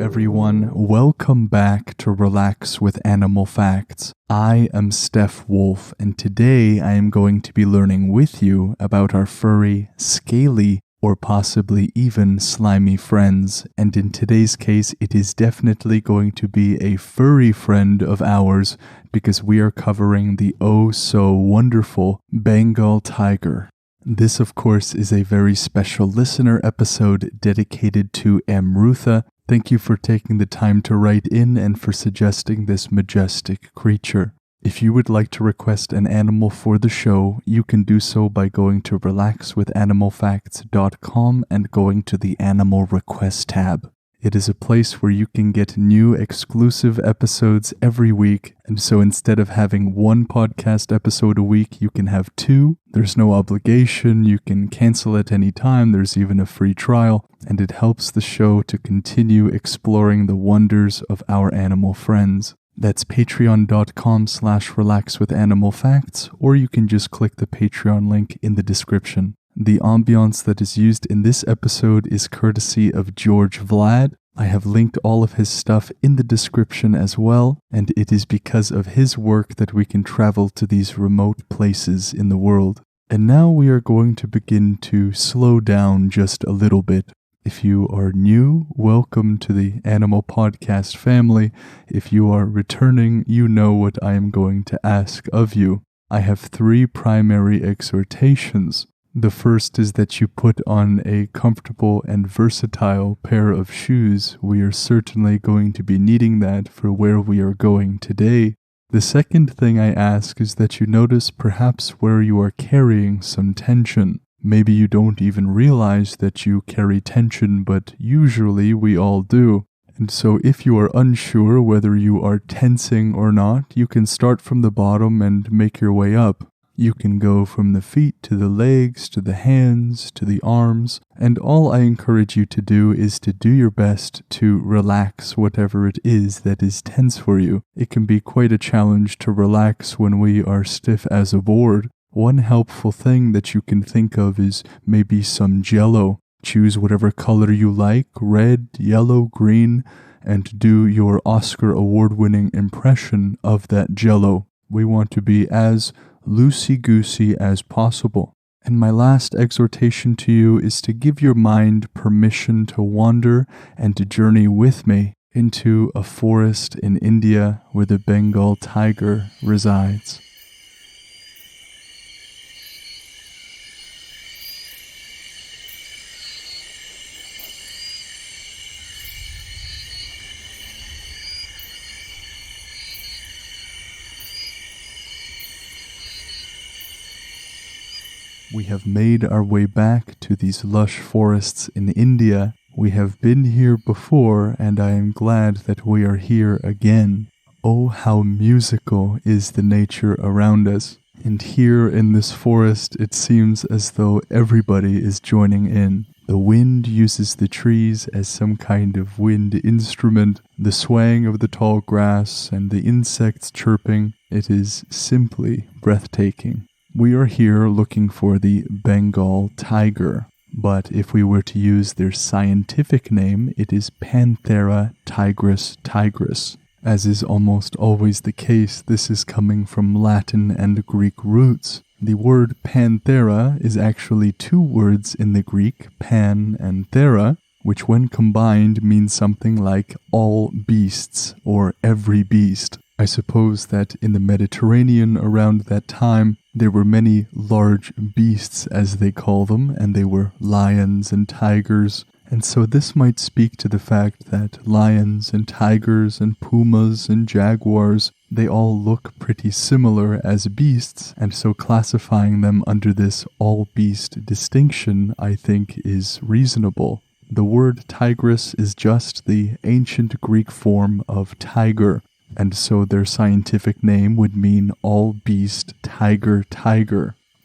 everyone. Welcome back to Relax with Animal Facts. I am Steph Wolf, and today I am going to be learning with you about our furry, scaly, or possibly even slimy friends. And in today's case, it is definitely going to be a furry friend of ours because we are covering the oh-so-wonderful Bengal Tiger. This, of course, is a very special listener episode dedicated to Amrutha. Thank you for taking the time to write in and for suggesting this majestic creature. If you would like to request an animal for the show, you can do so by going to relaxwithanimalfacts.com and going to the Animal Request tab. It is a place where you can get new exclusive episodes every week, and so instead of having one podcast episode a week, you can have two. There's no obligation, you can cancel at any time, there's even a free trial, and it helps the show to continue exploring the wonders of our animal friends. That's patreon.com/relaxwithanimalfacts, or you can just click the Patreon link in the description. The ambiance that is used in this episode is courtesy of George Vlad. I have linked all of his stuff in the description as well, and it is because of his work that we can travel to these remote places in the world. And now we are going to begin to slow down just a little bit. If you are new, welcome to the Animal Podcast family. If you are returning, you know what I am going to ask of you. I have 3 primary exhortations. The first is that you put on a comfortable and versatile pair of shoes. We are certainly going to be needing that for where we are going today. The second thing I ask is that you notice perhaps where you are carrying some tension. Maybe you don't even realize that you carry tension, but usually we all do. And so if you are unsure whether you are tensing or not, you can start from the bottom and make your way up. You can go from the feet to the legs, to the hands, to the arms, and all I encourage you to do is to do your best to relax whatever it is that is tense for you. It can be quite a challenge to relax when we are stiff as a board. One helpful thing that you can think of is maybe some Jell-O. Choose whatever color you like, red, yellow, green, and do your Oscar award-winning impression of that Jell-O. We want to be as loosey-goosey as possible. And my last exhortation to you is to give your mind permission to wander and to journey with me into a forest in India where the Bengal tiger resides. We have made our way back to these lush forests in India. We have been here before, and I am glad that we are here again. Oh, how musical is the nature around us. And here in this forest, it seems as though everybody is joining in. The wind uses the trees as some kind of wind instrument, the swaying of the tall grass and the insects chirping. It is simply breathtaking. We are here looking for the Bengal tiger, but if we were to use their scientific name, it is Panthera tigris. As is almost always the case, this is coming from Latin and Greek roots. The word Panthera is actually 2 words in the Greek, pan and thera, which when combined means something like all beasts or every beast. I suppose that in the Mediterranean around that time, there were many large beasts, as they call them, and they were lions and tigers. And so this might speak to the fact that lions and tigers and pumas and jaguars, they all look pretty similar as beasts, and so classifying them under this all-beast distinction, I think, is reasonable. The word tigris is just the ancient Greek form of tiger, and so their scientific name would mean all-beast tiger.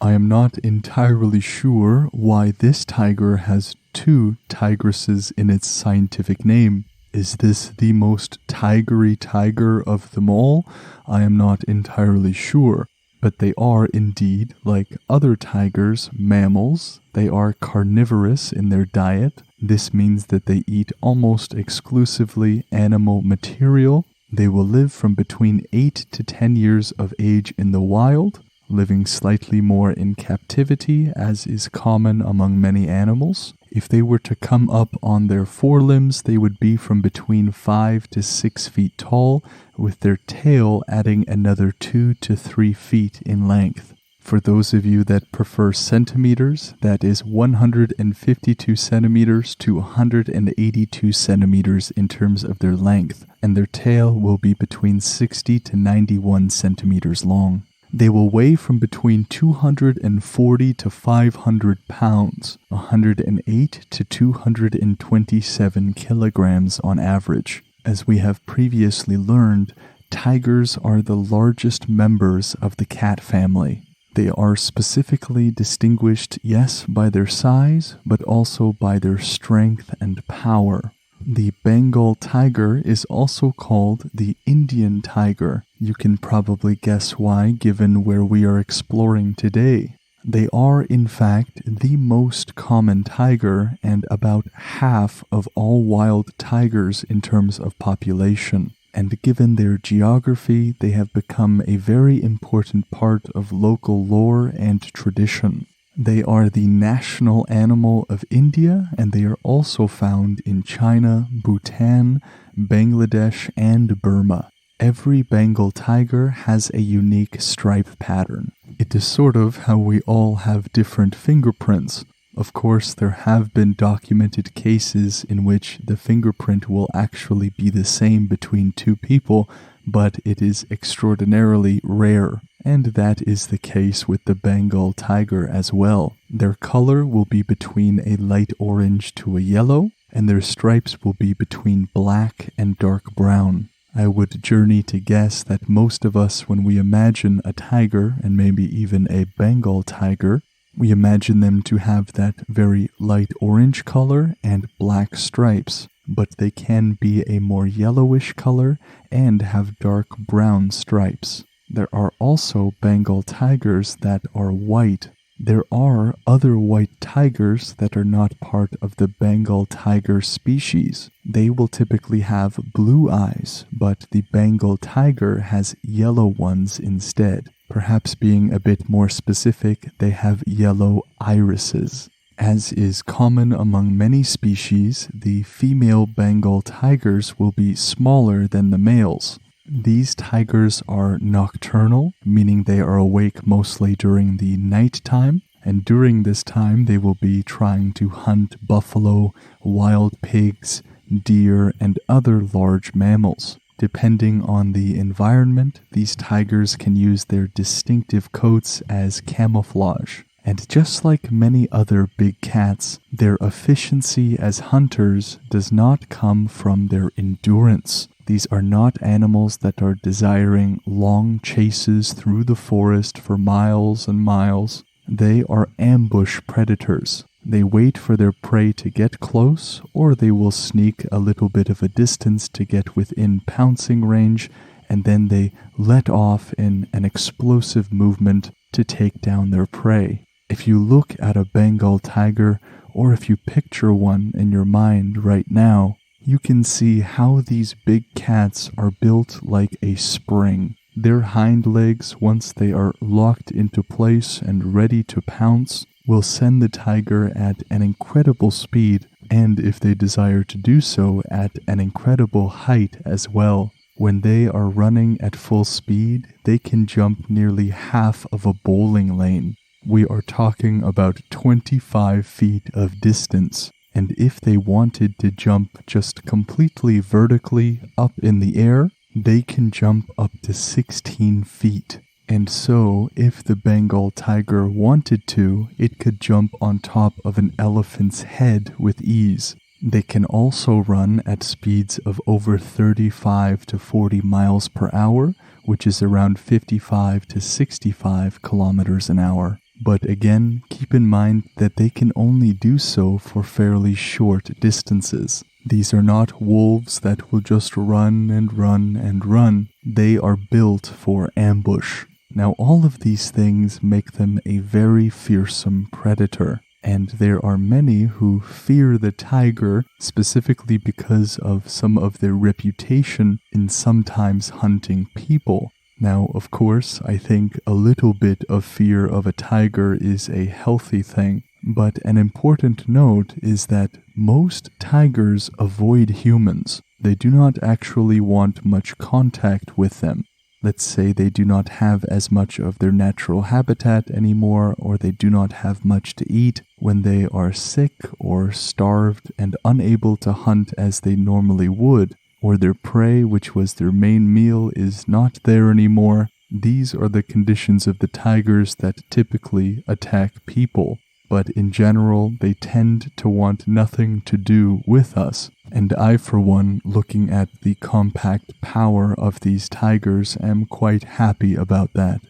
I am not entirely sure why this tiger has 2 tigresses in its scientific name. Is this the most tigery tiger of them all? I am not entirely sure. but they are indeed, like other tigers, mammals. They are carnivorous in their diet. This means that they eat almost exclusively animal material. They will live from between 8 to 10 years of age in the wild, living slightly more in captivity, as is common among many animals. If they were to come up on their forelimbs, they would be from between 5 to 6 feet tall, with their tail adding another 2 to 3 feet in length. For those of you that prefer centimeters, that is 152 centimeters to 182 centimeters in terms of their length, and their tail will be between 60 to 91 centimeters long. They will weigh from between 240 to 500 pounds, 108 to 227 kilograms on average. As we have previously learned, tigers are the largest members of the cat family. They are specifically distinguished, yes, by their size, but also by their strength and power. The Bengal tiger is also called the Indian tiger. You can probably guess why, given where we are exploring today. They are, in fact, the most common tiger and about half of all wild tigers in terms of population. And given their geography, they have become a very important part of local lore and tradition. They are the national animal of India, and they are also found in China, Bhutan, Bangladesh, and Burma. Every Bengal tiger has a unique stripe pattern. It is sort of how we all have different fingerprints. Of course, there have been documented cases in which the fingerprint will actually be the same between two people, but it is extraordinarily rare. And that is the case with the Bengal tiger as well. Their color will be between a light orange to a yellow, and their stripes will be between black and dark brown. I would journey to guess that most of us, when we imagine a tiger, and maybe even a Bengal tiger, we imagine them to have that very light orange color and black stripes, but they can be a more yellowish color and have dark brown stripes. There are also Bengal tigers that are white. There are other white tigers that are not part of the Bengal tiger species. They will typically have blue eyes, but the Bengal tiger has yellow ones instead. Perhaps being a bit more specific, they have yellow irises. As is common among many species, the female Bengal tigers will be smaller than the males. These tigers are nocturnal, meaning they are awake mostly during the night time, and during this time they will be trying to hunt buffalo, wild pigs, deer, and other large mammals. Depending on the environment, these tigers can use their distinctive coats as camouflage. And just like many other big cats, their efficiency as hunters does not come from their endurance. These are not animals that are desiring long chases through the forest for miles and miles. They are ambush predators. They wait for their prey to get close, or they will sneak a little bit of a distance to get within pouncing range, and then they let off in an explosive movement to take down their prey. If you look at a Bengal tiger, or if you picture one in your mind right now, you can see how these big cats are built like a spring. Their hind legs, once they are locked into place and ready to pounce, will send the tiger at an incredible speed, and if they desire to do so, at an incredible height as well. When they are running at full speed, they can jump nearly half of a bowling lane. We are talking about 25 feet of distance, and if they wanted to jump just completely vertically up in the air, they can jump up to 16 feet. And so, if the Bengal tiger wanted to, it could jump on top of an elephant's head with ease. They can also run at speeds of over 35 to 40 miles per hour, which is around 55 to 65 kilometers an hour. But again, keep in mind that they can only do so for fairly short distances. These are not wolves that will just run and run and run. They are built for ambush. Now, all of these things make them a very fearsome predator, and there are many who fear the tiger specifically because of some of their reputation in sometimes hunting people. Now, of course, I think a little bit of fear of a tiger is a healthy thing, but an important note is that most tigers avoid humans. They do not actually want much contact with them. Let's say they do not have as much of their natural habitat anymore, or they do not have much to eat when they are sick or starved and unable to hunt as they normally would, or their prey, which was their main meal, is not there anymore. These are the conditions of the tigers that typically attack people. But in general, they tend to want nothing to do with us. And I, for one, looking at the compact power of these tigers, am quite happy about that.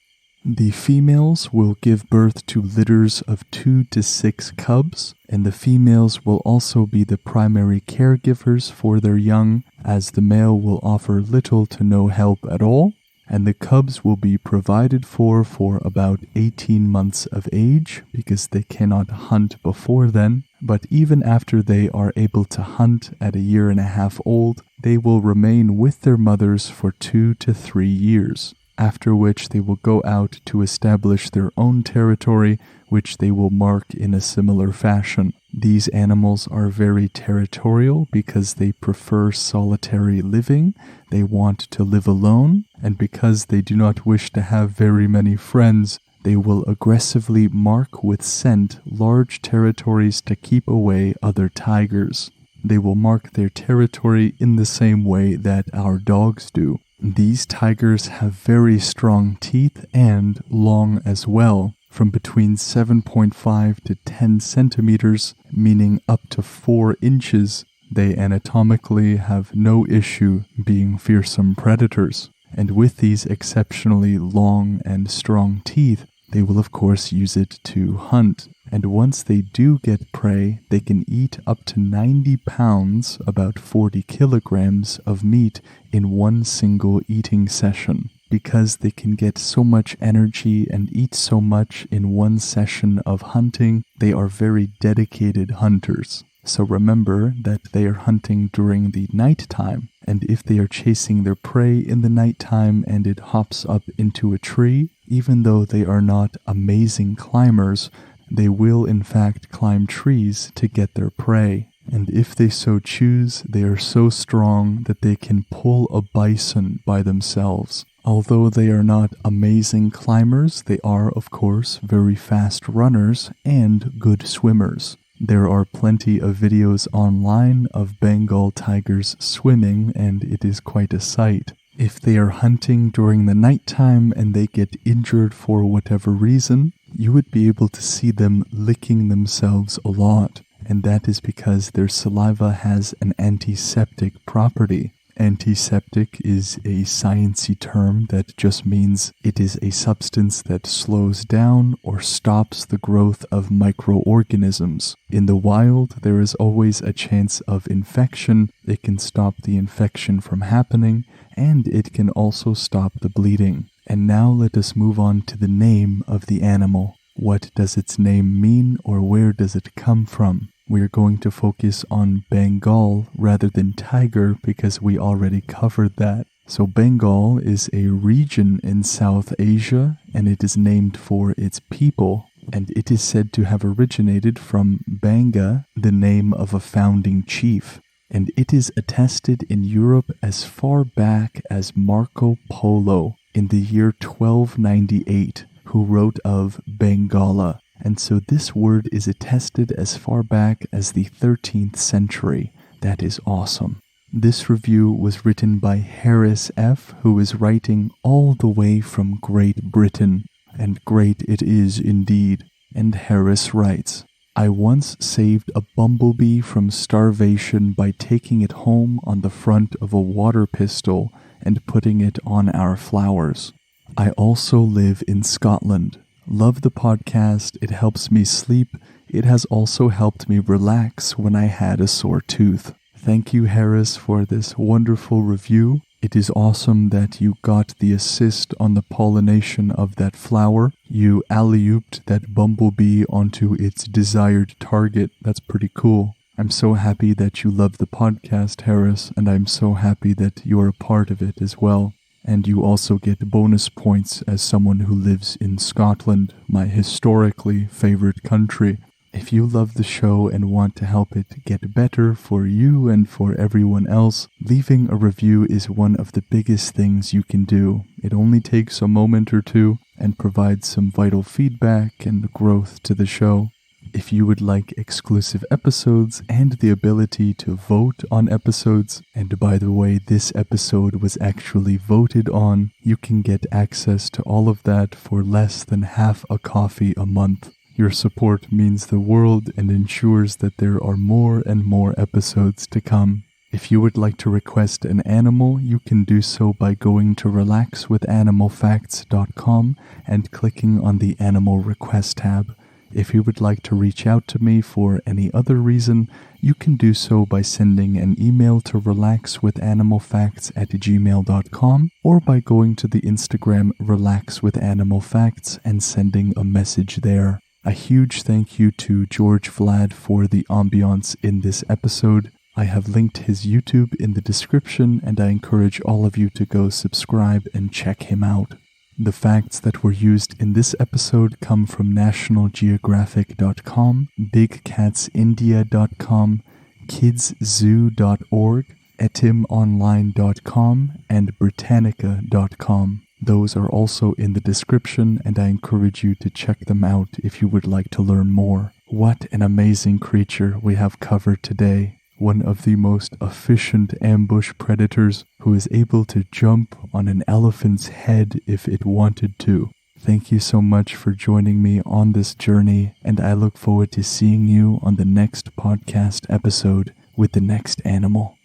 The females will give birth to litters of 2 to 6 cubs, and the females will also be the primary caregivers for their young, as the male will offer little to no help at all, and the cubs will be provided for about 18 months of age, because they cannot hunt before then. But even after they are able to hunt at 1.5 years old, they will remain with their mothers for 2 to 3 years, after which they will go out to establish their own territory, which they will mark in a similar fashion. These animals are very territorial because they prefer solitary living, they want to live alone, and because they do not wish to have very many friends, they will aggressively mark with scent large territories to keep away other tigers. They will mark their territory in the same way that our dogs do. These tigers have very strong teeth and long as well, from between 7.5 to 10 centimeters, meaning up to 4 inches. They anatomically have no issue being fearsome predators. And with these exceptionally long and strong teeth, they will of course use it to hunt. And once they do get prey, they can eat up to 90 pounds, about 40 kilograms of meat in one single eating session. Because they can get so much energy and eat so much in one session of hunting, they are very dedicated hunters. So remember that they are hunting during the nighttime, and if they are chasing their prey in the nighttime and it hops up into a tree, even though they are not amazing climbers, they will in fact climb trees to get their prey. And if they so choose, they are so strong that they can pull a bison by themselves. Although they are not amazing climbers, they are, of course, very fast runners and good swimmers. There are plenty of videos online of Bengal tigers swimming, and it is quite a sight. If they are hunting during the nighttime and they get injured for whatever reason, you would be able to see them licking themselves a lot, and that is because their saliva has an antiseptic property. Antiseptic is a sciencey term that just means it is a substance that slows down or stops the growth of microorganisms. In the wild, there is always a chance of infection. It can stop the infection from happening, and it can also stop the bleeding. And now let us move on to the name of the animal. What does its name mean, or where does it come from? We are going to focus on Bengal rather than tiger because we already covered that. So Bengal is a region in South Asia, and it is named for its people, and it is said to have originated from Banga, the name of a founding chief. And it is attested in Europe as far back as Marco Polo in the year 1298, who wrote of Bengala. And so this word is attested as far back as the 13th century. That is awesome. This review was written by Harris F., who is writing all the way from Great Britain. And great it is indeed. And Harris writes, I once saved a bumblebee from starvation by taking it home on the front of a water pistol and putting it on our flowers. I also live in Scotland. Love the podcast. It helps me sleep. It has also helped me relax when I had a sore tooth. Thank you, Harris, for this wonderful review. It is awesome that you got the assist on the pollination of that flower. You alley-ooped that bumblebee onto its desired target. That's pretty cool. I'm so happy that you love the podcast, Harris, and I'm so happy that you're a part of it as well. And you also get bonus points as someone who lives in Scotland, my historically favorite country. If you love the show and want to help it get better for you and for everyone else, leaving a review is one of the biggest things you can do. It only takes a moment or two and provides some vital feedback and growth to the show. If you would like exclusive episodes and the ability to vote on episodes, and by the way, this episode was actually voted on, you can get access to all of that for less than half a coffee a month. Your support means the world and ensures that there are more and more episodes to come. If you would like to request an animal, you can do so by going to relaxwithanimalfacts.com and clicking on the Animal Request tab. If you would like to reach out to me for any other reason, you can do so by sending an email to relaxwithanimalfacts@gmail.com or by going to the Instagram relaxwithanimalfacts and sending a message there. A huge thank you to George Vlad for the ambiance in this episode. I have linked his YouTube in the description, and I encourage all of you to go subscribe and check him out. The facts that were used in this episode come from nationalgeographic.com, bigcatsindia.com, kidszoo.org, etimonline.com, and britannica.com. Those are also in the description, and I encourage you to check them out if you would like to learn more. What an amazing creature we have covered today. One of the most efficient ambush predators who is able to jump on an elephant's head if it wanted to. Thank you so much for joining me on this journey, and I look forward to seeing you on the next podcast episode with the next animal.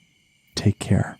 Take care.